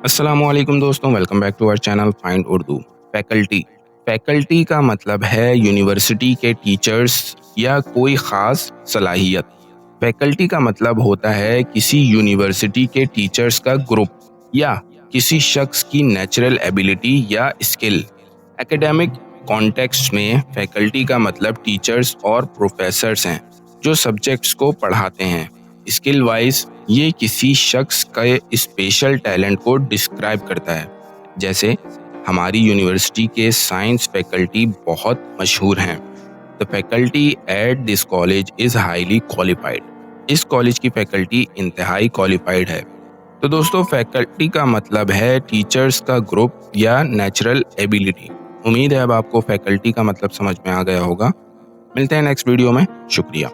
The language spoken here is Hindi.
अस्सलामुअलैकुम दोस्तों, welcome back to our channel find Urdu. Faculty faculty का मतलब है यूनिवर्सिटी के टीचर्स या कोई ख़ास सलाहियत। फैकल्टी का मतलब होता है किसी यूनिवर्सिटी के टीचर्स का ग्रुप या किसी शख्स की नेचुरल एबिलिटी या स्किल। एकेडमिक कॉन्टेक्स्ट में फैकल्टी का मतलब टीचर्स और प्रोफेसर्स हैं जो सब्जेक्ट्स को पढ़ाते हैं। स्किल वाइज ये किसी शख्स के स्पेशल टैलेंट को डिस्क्राइब करता है। जैसे हमारी यूनिवर्सिटी के साइंस फैकल्टी बहुत मशहूर हैं। The faculty at this college is highly qualified. इस कॉलेज की फैकल्टी इंतहाई क्वालिफाइड है। तो दोस्तों, फैकल्टी का मतलब है टीचर्स का ग्रुप या नेचुरल एबिलिटी। उम्मीद है अब आपको फैकल्टी का मतलब समझ में आ गया होगा। मिलते हैं नेक्स्ट वीडियो में। शुक्रिया।